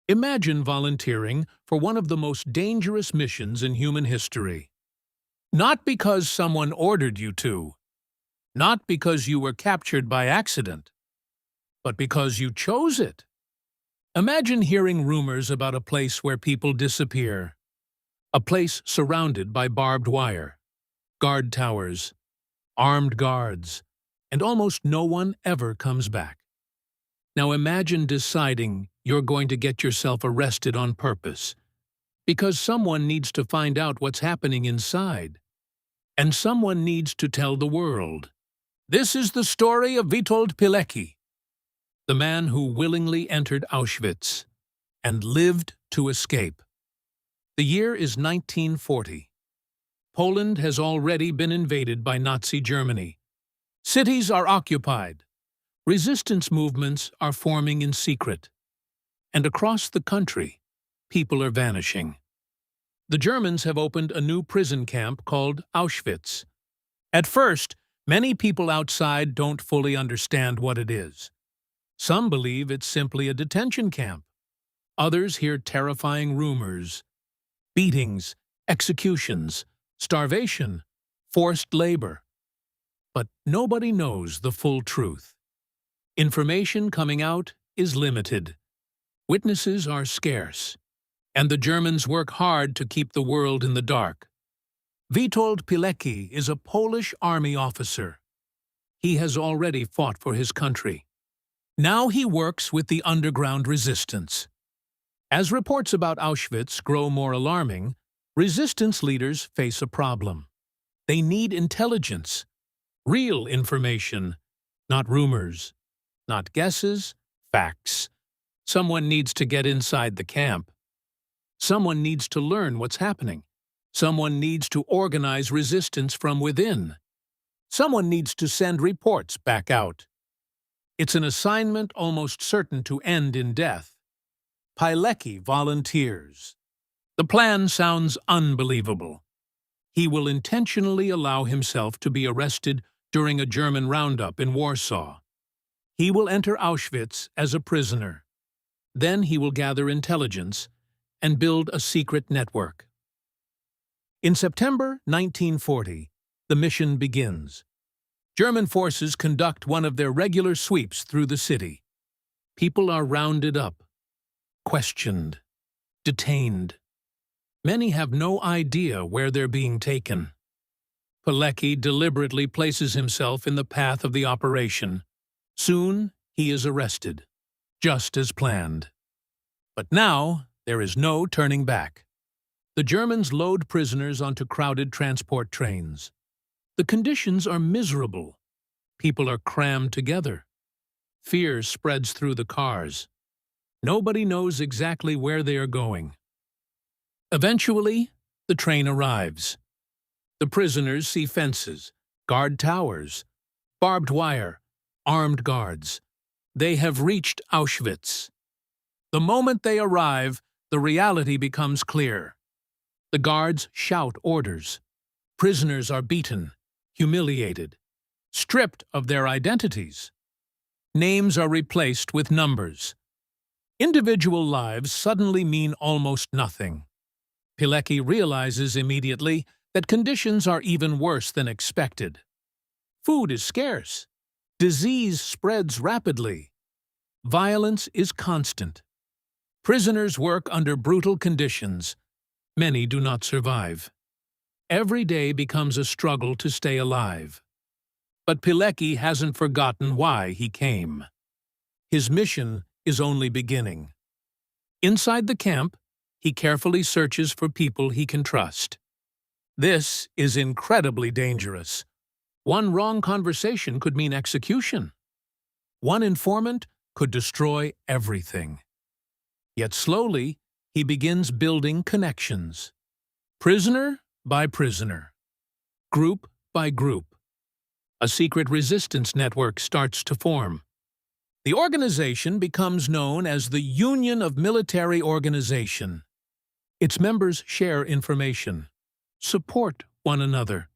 Imagine volunteering for one of the most dangerous missions in human history. Not because someone ordered you to, not because you were captured by accident, but because you chose it. Imagine hearing rumors about a place where people disappear, a place surrounded by barbed wire, guard towers, armed guards, and almost no one ever comes back. Now imagine deciding you're going to get yourself arrested on purpose, because someone needs to find out what's happening inside, and someone needs to tell the world. This is the story of Witold Pilecki, the man who willingly entered Auschwitz and lived to escape. The year is 1940. Poland has already been invaded by Nazi Germany. Cities are occupied. Resistance movements are forming in secret. And across the country, people are vanishing. The Germans have opened a new prison camp called Auschwitz. At first, many people outside don't fully understand what it is. Some believe it's simply a detention camp. Others hear terrifying rumors: beatings, executions, starvation, forced labor. But nobody knows the full truth. Information coming out is limited. Witnesses are scarce, and the Germans work hard to keep the world in the dark. Witold Pilecki is a Polish army officer. He has already fought for his country. Now he works with the underground resistance. As reports about Auschwitz grow more alarming, resistance leaders face a problem. They need intelligence, real information, not rumors, not guesses, facts. Someone needs to get inside the camp. Someone needs to learn what's happening. Someone needs to organize resistance from within. Someone needs to send reports back out. It's an assignment almost certain to end in death. Pilecki volunteers. The plan sounds unbelievable. He will intentionally allow himself to be arrested during a German roundup in Warsaw. He will enter Auschwitz as a prisoner. Then he will gather intelligence and build a secret network. In September 1940, the mission begins. German forces conduct one of their regular sweeps through the city. People are rounded up, questioned, detained. Many have no idea where they're being taken. Pilecki deliberately places himself in the path of the operation. Soon, he is arrested, just as planned. But now, there is no turning back. The Germans load prisoners onto crowded transport trains. The conditions are miserable. People are crammed together. Fear spreads through the cars. Nobody knows exactly where they are going. Eventually, the train arrives. The prisoners see fences, guard towers, barbed wire, armed guards. They have reached Auschwitz. The moment they arrive, the reality becomes clear. The guards shout orders. Prisoners are beaten, humiliated, stripped of their identities. Names are replaced with numbers. Individual lives suddenly mean almost nothing. Pilecki realizes immediately that conditions are even worse than expected. Food is scarce. Disease spreads rapidly. Violence is constant. Prisoners work under brutal conditions. Many do not survive. Every day becomes a struggle to stay alive. But Pilecki hasn't forgotten why he came. His mission is only beginning. Inside the camp, he carefully searches for people he can trust. This is incredibly dangerous. One wrong conversation could mean execution. One informant could destroy everything. Yet slowly, he begins building connections. Prisoner by prisoner, group by group. A secret resistance network starts to form. The organization becomes known as the Union of Military Organization. Its members share information, support one another,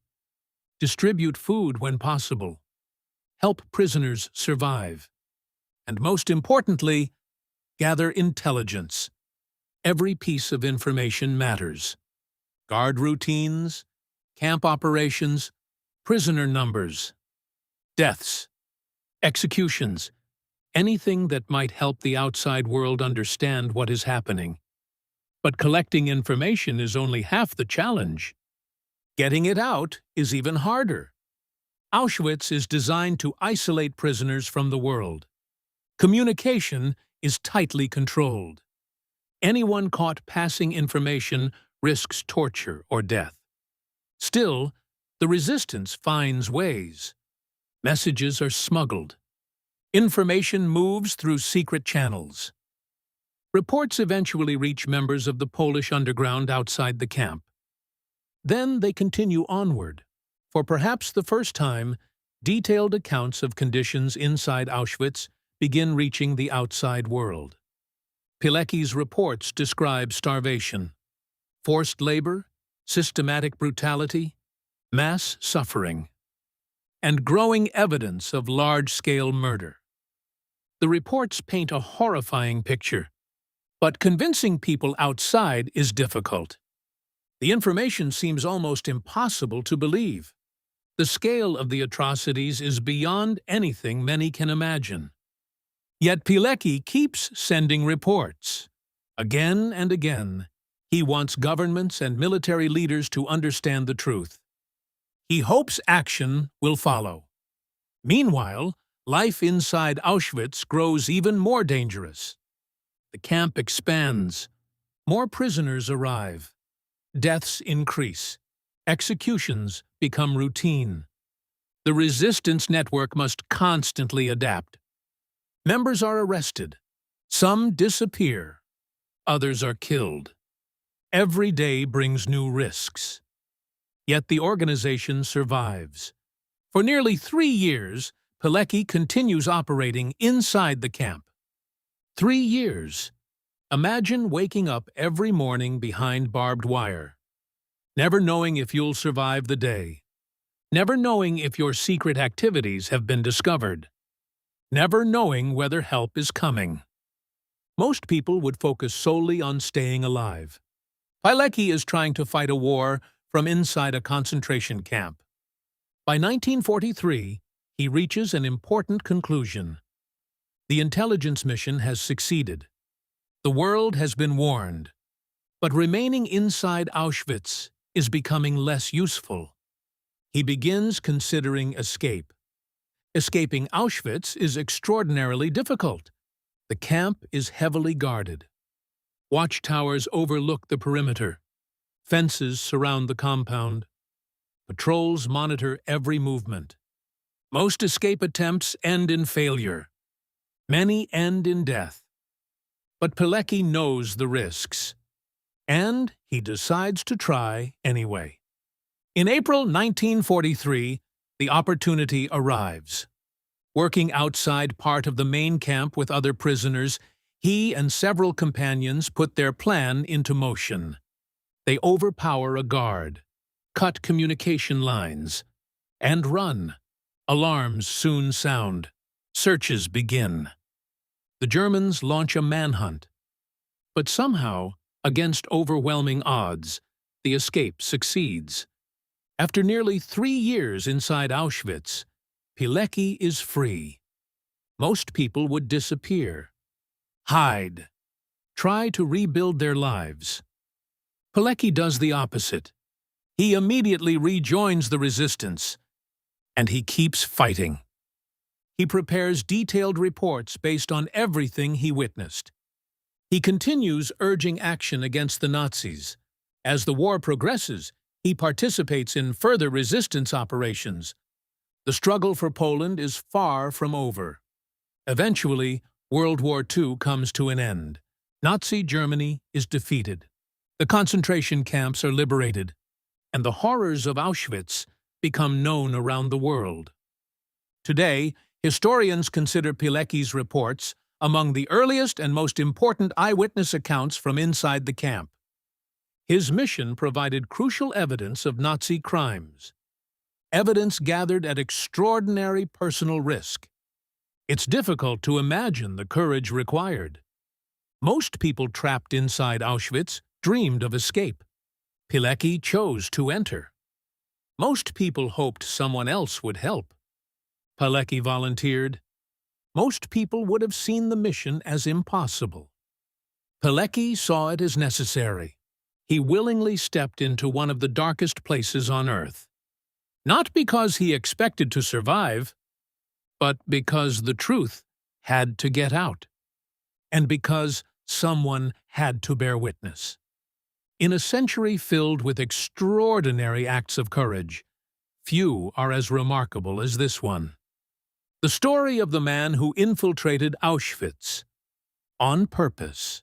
distribute food when possible, help prisoners survive, and most importantly, gather intelligence. Every piece of information matters. Guard routines, camp operations, prisoner numbers, deaths, executions, anything that might help the outside world understand what is happening. But collecting information is only half the challenge. Getting it out is even harder. Auschwitz is designed to isolate prisoners from the world. Communication is tightly controlled. Anyone caught passing information risks torture or death. Still, the resistance finds ways. Messages are smuggled. Information moves through secret channels. Reports eventually reach members of the Polish underground outside the camp. Then they continue onward. For perhaps the first time, detailed accounts of conditions inside Auschwitz begin reaching the outside world. Pilecki's reports describe starvation, forced labor, systematic brutality, mass suffering, and growing evidence of large-scale murder. The reports paint a horrifying picture, but convincing people outside is difficult. The information seems almost impossible to believe. The scale of the atrocities is beyond anything many can imagine. Yet Pilecki keeps sending reports. Again and again, he wants governments and military leaders to understand the truth. He hopes action will follow. Meanwhile, life inside Auschwitz grows even more dangerous. The camp expands. More prisoners arrive. Deaths increase. Executions become routine. The resistance network must constantly adapt. Members are arrested. Some disappear. Others are killed. Every day brings new risks. Yet the organization survives. For nearly 3 years, Pilecki continues operating inside the camp. 3 years. Imagine waking up every morning behind barbed wire, never knowing if you'll survive the day, never knowing if your secret activities have been discovered, never knowing whether help is coming. Most people would focus solely on staying alive. Pilecki is trying to fight a war from inside a concentration camp. By 1943, he reaches an important conclusion. The intelligence mission has succeeded. The world has been warned. But remaining inside Auschwitz is becoming less useful. He begins considering escape. Escaping Auschwitz is extraordinarily difficult. The camp is heavily guarded. Watchtowers overlook the perimeter. Fences surround the compound. Patrols monitor every movement. Most escape attempts end in failure. Many end in death. But Pilecki knows the risks, and he decides to try anyway. In April 1943, the opportunity arrives. Working outside part of the main camp with other prisoners, he and several companions put their plan into motion. They overpower a guard, cut communication lines, and run. Alarms soon sound. Searches begin. The Germans launch a manhunt. But somehow, against overwhelming odds, the escape succeeds. After nearly 3 years inside Auschwitz, Pilecki is free. Most people would disappear, hide, try to rebuild their lives. Pilecki does the opposite. He immediately rejoins the resistance, and he keeps fighting. He prepares detailed reports based on everything he witnessed. He continues urging action against the Nazis. As the war progresses, he participates in further resistance operations. The struggle for Poland is far from over. Eventually, World War II comes to an end. Nazi Germany is defeated. The concentration camps are liberated, and the horrors of Auschwitz become known around the world. Today, historians consider Pilecki's reports among the earliest and most important eyewitness accounts from inside the camp. His mission provided crucial evidence of Nazi crimes, evidence gathered at extraordinary personal risk. It's difficult to imagine the courage required. Most people trapped inside Auschwitz dreamed of escape. Pilecki chose to enter. Most people hoped someone else would help. Pilecki volunteered. Most people would have seen the mission as impossible. Pilecki saw it as necessary. He willingly stepped into one of the darkest places on Earth. Not because he expected to survive, but because the truth had to get out. And because someone had to bear witness. In a century filled with extraordinary acts of courage, few are as remarkable as this one. The story of the man who infiltrated Auschwitz on purpose.